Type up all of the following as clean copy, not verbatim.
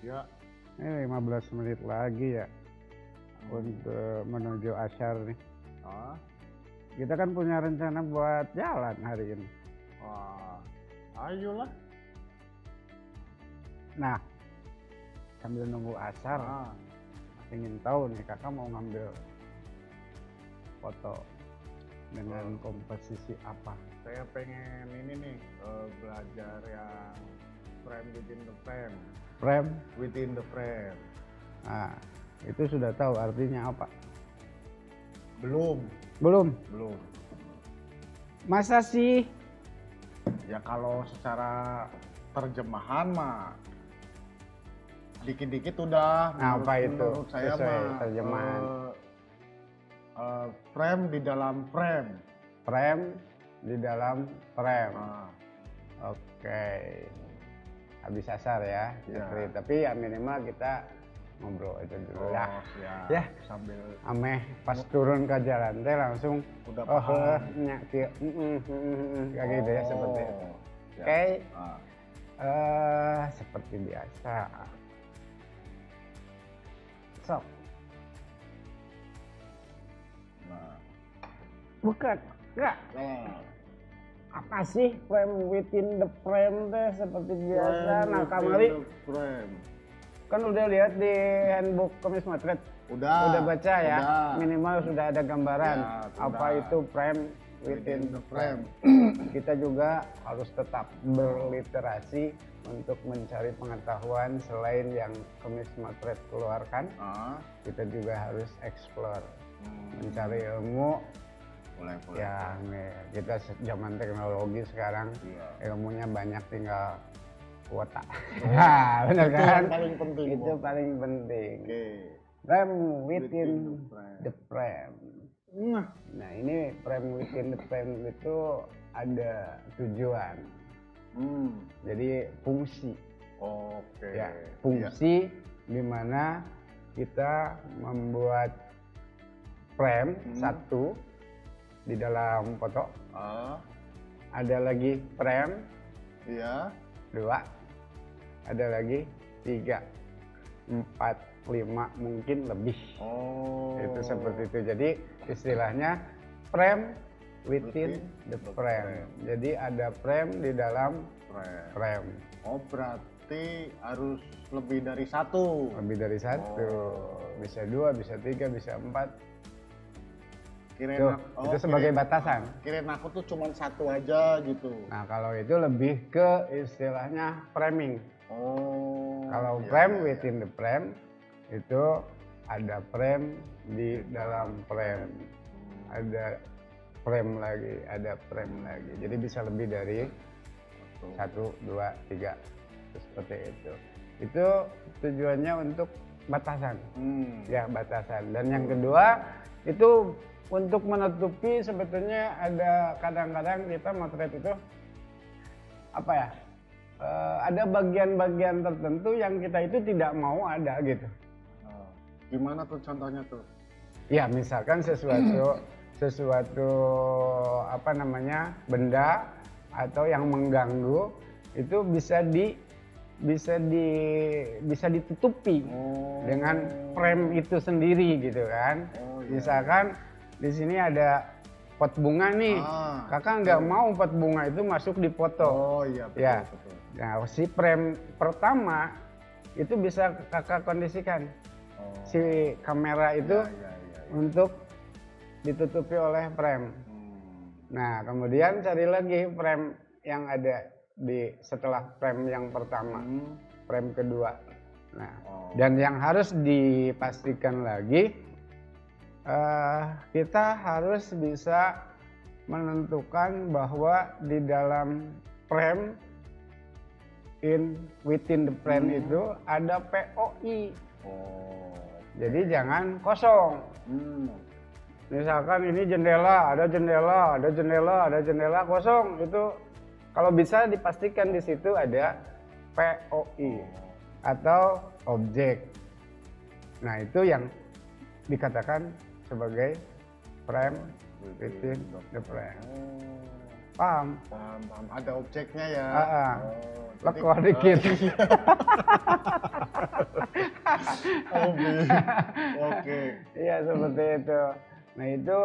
Ya. Ini 15 menit lagi ya untuk menuju asyar nih. Ah. Kita kan punya rencana buat jalan hari ini. Wah, ayolah. Nah, sambil nunggu asyar, ingin tahu nih kakak mau ngambil foto dengan komposisi apa? Saya pengen ini nih belajar yang frame within the frame. Frame Within the frame. Nah, itu sudah tahu artinya apa? Belum. Masa sih? Ya kalau secara terjemahan mah dikit-dikit udah. Apa itu? Menurut saya Sesuai mah terjemahan. Frame di dalam frame. Frame di dalam frame. Nah, Oke. Habis asar ya, Ya. tapi ya minimal kita ngobrol itu dulu ya. siap. Ya. Sambil Ameh pas turun ke jalan teh langsung udah paham. kayak gitu ya, seperti itu. Ya. Oke. Ah. Seperti biasa. Sok. Nah. Bukan. Enggak. Nah. Apa sih frame within the frame teh seperti biasa? Frame Nah, within kamari the frame. kan udah lihat di handbook Kemis Motret. Udah Baca ya. udah. Minimal sudah ada gambaran Ya, apa udah. itu frame within the frame. Kita juga harus tetap berliterasi untuk mencari pengetahuan selain yang Kemis Motret keluarkan. Kita juga harus explore, mencari ilmu. Boleh. Ya, kita zaman teknologi sekarang, Iya. ilmunya banyak, tinggal kuota. Nah, benar Itu kan? yang paling penting. Itu paling penting. Oke. Frame within frame. the frame. Nah, ini frame within the frame itu ada tujuan. Jadi fungsi. Oke. Ya, fungsi di mana kita membuat frame satu di dalam foto. Ada lagi frame. Iya. 2, ada lagi 3, 4, 5, mungkin lebih. Itu seperti itu. Jadi istilahnya frame within the frame. Jadi ada frame di dalam frame. Berarti harus lebih dari satu. Lebih dari satu. Bisa 2, bisa 3, bisa 4. Tuh, itu sebagai batasan. Kirain aku tuh cuma satu aja gitu. Nah, kalau itu lebih ke istilahnya framing. Kalau Iya, frame iya. within the frame itu ada frame di dalam frame. Ada frame lagi, ada frame lagi. Jadi bisa lebih dari 1, 2, 3. Seperti itu. Itu tujuannya untuk batasan. Ya, batasan. Dan yang kedua itu untuk menutupi, sebetulnya ada kadang-kadang kita motret itu apa ya, ada bagian-bagian tertentu yang kita itu tidak mau ada gitu. Gimana tuh contohnya tuh? Ya, misalkan sesuatu apa namanya, benda atau yang mengganggu itu bisa ditutupi dengan frame itu sendiri gitu kan. Misalkan di sini ada pot bunga nih, kakak nggak mau pot bunga itu masuk di foto. Iya, betul, Ya. betul. Nah, si frame pertama itu bisa kakak kondisikan si kamera itu untuk ditutupi oleh frame. Nah, kemudian cari lagi frame yang ada di setelah frame yang pertama, frame kedua. Nah, dan yang harus dipastikan lagi, kita harus bisa menentukan bahwa di dalam frame within the frame itu ada POI. Jadi jangan kosong. Misalkan ini jendela, ada jendela kosong, itu kalau bisa dipastikan di situ ada POI atau objek. Nah, itu yang dikatakan sebagai frame within the frame. Paham? Paham, paham. Ada objeknya ya. Ah. Oh, Lekor dikit. iya. Oke. Iya seperti itu. Nah itu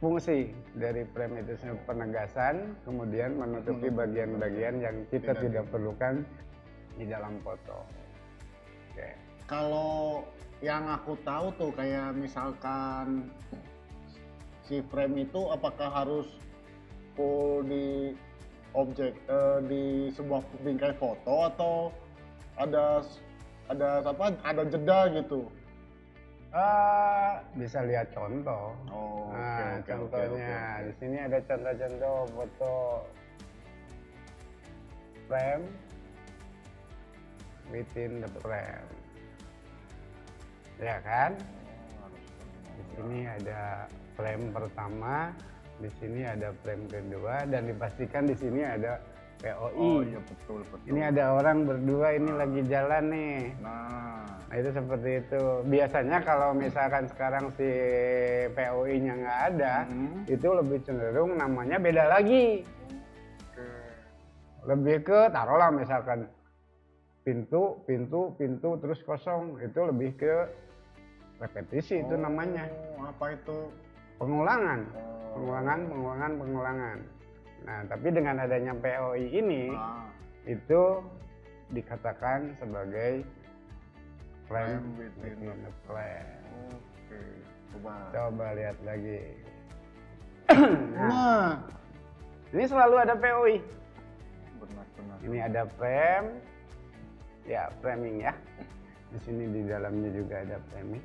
fungsi dari frame itu penegasan, kemudian menutupi bagian-bagian yang kita tidak perlukan di dalam foto. Oke. Kalau yang aku tahu tuh kayak misalkan si frame itu apakah harus full di objek di sebuah bingkai foto atau ada jeda gitu. Bisa lihat contoh. Oh, Nah, oke. contohnya di sini ada contoh-contoh foto frame within the frame. Ya kan? Di sini ada frame pertama, di sini ada frame kedua, dan dipastikan di sini ada POI. Oh iya betul. Ini ada orang berdua ini lagi jalan nih. Nah, Itu seperti itu. Biasanya kalau misalkan sekarang si POI-nya nggak ada, itu lebih cenderung namanya beda lagi. Lebih ke taruhlah misalkan pintu terus kosong, itu lebih ke repetisi itu namanya. Apa itu? Pengulangan. Pengulangan. Nah, tapi dengan adanya POI ini itu dikatakan sebagai frame within the frame. Oke, Coba lihat lagi. Nah, Ini selalu ada POI. benar. Ini ada frame. Ya, framing ya. Di sini di dalamnya juga ada framing.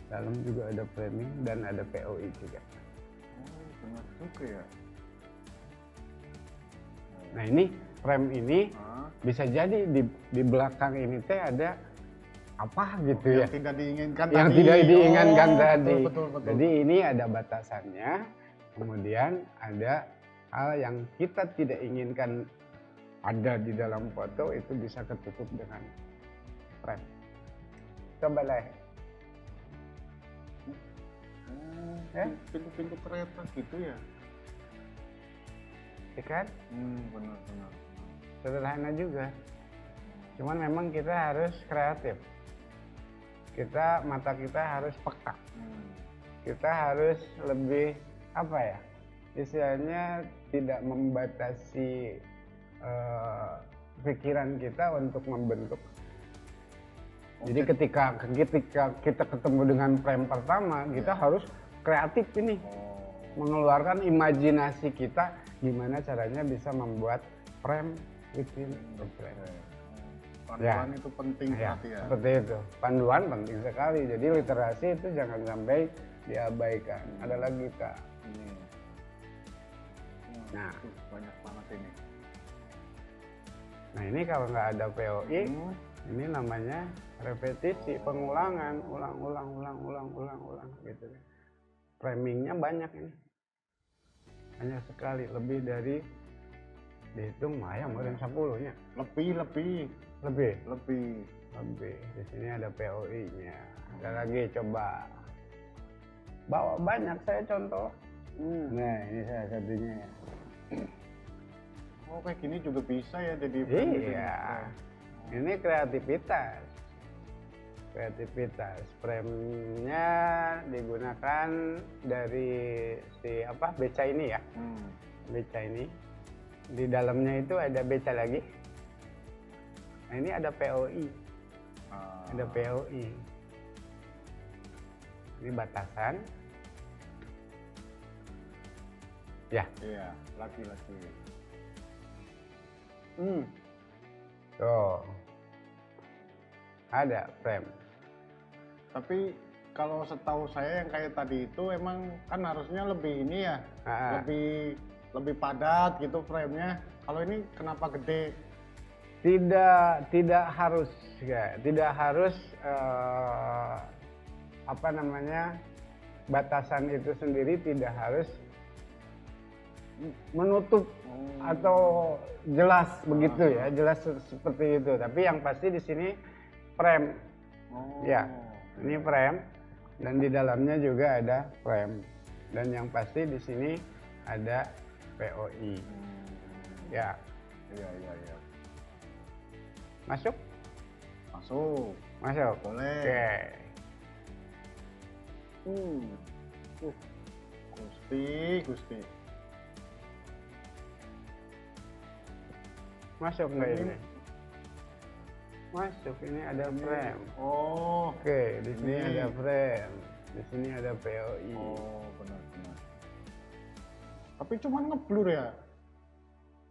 Dalam juga ada framing dan ada POI juga. Oh, benar juga ya. Nah, ini frame ini bisa jadi di belakang ini teh ada apa gitu ya. Yang tidak diinginkan Yang tadi. tidak diinginkan tadi. Betul. Jadi ini ada batasannya. Kemudian ada hal yang kita tidak inginkan ada di dalam foto, itu bisa ketutup dengan frame. Coba lah. Pintu-pintu kereta gitu ya. Ya kan? Benar. Sederhana juga. Cuman memang kita harus kreatif. Mata kita harus peka. Kita harus lebih apa ya? Istilahnya tidak membatasi pikiran kita untuk membentuk. Jadi ketika kita ketemu dengan frame pertama, kita harus kreatif ini. Mengeluarkan imajinasi kita gimana caranya bisa membuat frame within the frame. Panduan itu penting berarti ya. Seperti itu. Panduan penting sekali. Jadi literasi itu jangan sampai diabaikan. Ada lagi Kak. Nah, banyak banget ini. Nah ini kalau nggak ada POI, ini namanya repetisi, pengulangan, ulang gitu. Framingnya banyak ini. Banyak sekali, lebih dari dihitung ya mungkin 10-nya. Lebih. Di sini ada POI-nya. Ada lagi coba. Bawa banyak saya contoh. Nah, ini salah satunya ya. Oh, kayak gini juga bisa ya jadi Iya. Ini kreativitas. Frame-nya digunakan dari si beca ini ya. Beca ini. Di dalamnya itu ada beca lagi. Nah, ini ada POI. Ada POI. Ini batasan. Ya. Iya, laki-laki. Tuh. Ada frame. Tapi kalau setahu saya yang kayak tadi itu emang kan harusnya lebih ini ya. Lebih padat gitu framenya. Kalau ini kenapa gede? Tidak harus ya, tidak harus batasan itu sendiri tidak harus menutup atau jelas begitu ya, jelas seperti itu. Tapi yang pasti di sini frame. Ya, ini frame dan di dalamnya juga ada frame. Dan yang pasti di sini ada POI. Ya. Iya. Masuk? Masuk. Masuk. Boleh. Oke. Gusti. Masuk nggak ini? Masuk, ini ada frame. Oh. Oke, di sini ada frame. Di sini ada POI. Oh, benar. Tapi cuma ngeblur ya?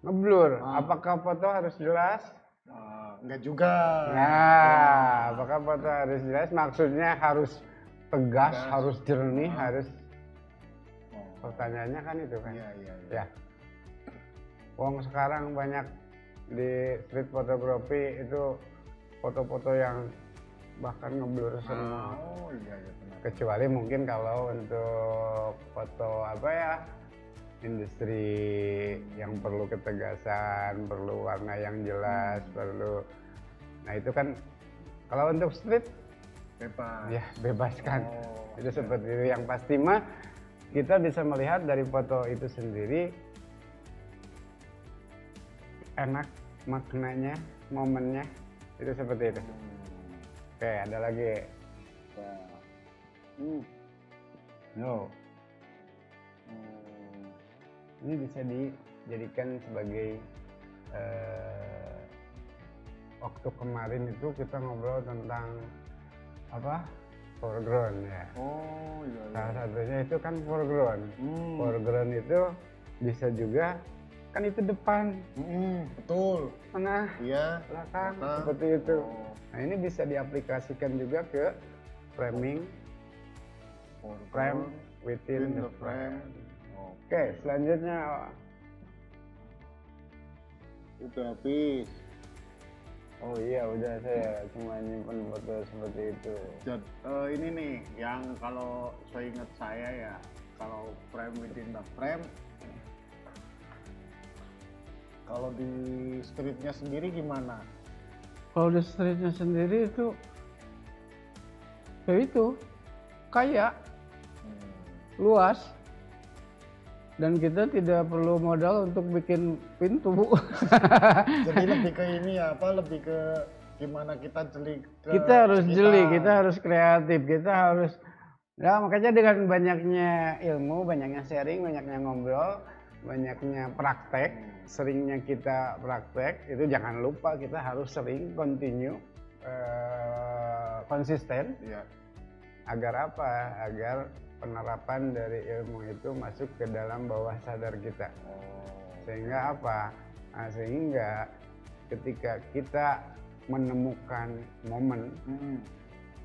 Ngeblur. Apakah foto harus jelas? Enggak juga. Nah, apakah foto harus jelas? Maksudnya harus tegas, harus jernih, harus. Pertanyaannya kan itu kan? Iya. Ya. Wong sekarang banyak di street photography itu foto-foto yang bahkan ngeblur semua. Oh iya benar. Kecuali mungkin kalau untuk foto apa ya, industri yang perlu ketegasan, perlu warna yang jelas, perlu. Nah itu kan kalau untuk street Bebas. ya bebaskan. Itu seperti itu. Yang pasti mah kita bisa melihat dari foto itu sendiri enak, maknanya, momennya itu seperti itu. Oke, ada lagi. No. Ini bisa dijadikan sebagai waktu kemarin itu kita ngobrol tentang apa? Foreground ya. Oh iya. Salah satunya itu kan foreground. Foreground itu bisa juga kan itu depan. Betul. Mana? Iya. Belakang. Seperti itu. Nah ini bisa diaplikasikan juga ke framing. Frame within the frame. Oke, selanjutnya itu habis. Oh iya, udah saya cuma nyimpen foto seperti itu. Ini nih yang kalau seingat saya ya, kalau frame within the frame, kalau di streetnya sendiri gimana? Kalau di streetnya sendiri itu ya itu kaya, luas, dan kita tidak perlu modal untuk bikin pintu. Jadi lebih ke ini ya, lebih ke gimana kita jeli. Kita harus jeli, kita harus kreatif, kita harus. Ya makanya dengan banyaknya ilmu, banyaknya sharing, banyaknya ngobrol, banyaknya praktek, seringnya kita praktek, itu jangan lupa kita harus sering, continue, konsisten. Iya. Agar apa? Agar penerapan dari ilmu itu masuk ke dalam bawah sadar kita. Sehingga apa? Nah, sehingga ketika kita menemukan momen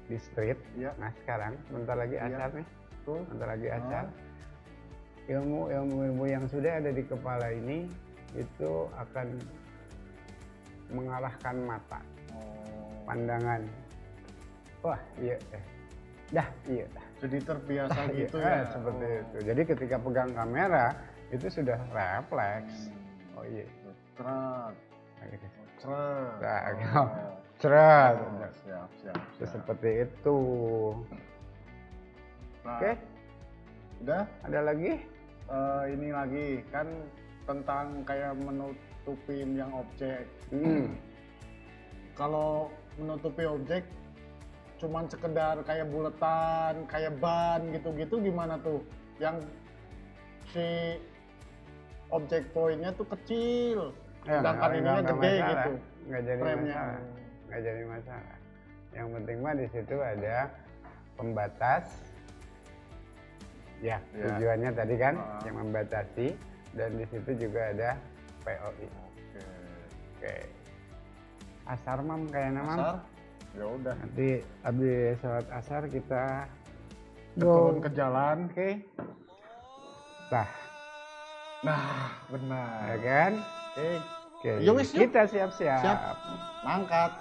di street, nah sekarang bentar lagi asar nih, bentar lagi asar. Ilmu yang sudah ada di kepala ini itu akan mengarahkan mata, pandangan. Wah iya, iya. Jadi terbiasa gitu ya. Seperti itu. Jadi ketika pegang kamera itu sudah refleks. Oh iya. Ceret. Siap. Seperti itu. Oke. Udah? Ada lagi? Ini lagi kan tentang kayak menutupin yang objek. Kalau menutupi objek cuman sekedar kayak buletan, kayak ban gitu-gitu gimana tuh? Yang si objek poinnya tuh kecil, sedangkan ininya gede gitu. Nggak jadi masalah. Nggak jadi masalah. Yang penting mah di situ ada pembatas. Ya, tujuannya tadi kan yang membatasi, dan di situ juga ada POI. Oke. Asar mam kayak nama. Ya udah. Nanti habis sholat asar kita turun ke jalan. Oke. Nah, benar. Ya kan? Oke. Kita siap-siap. Siap. Mangkat.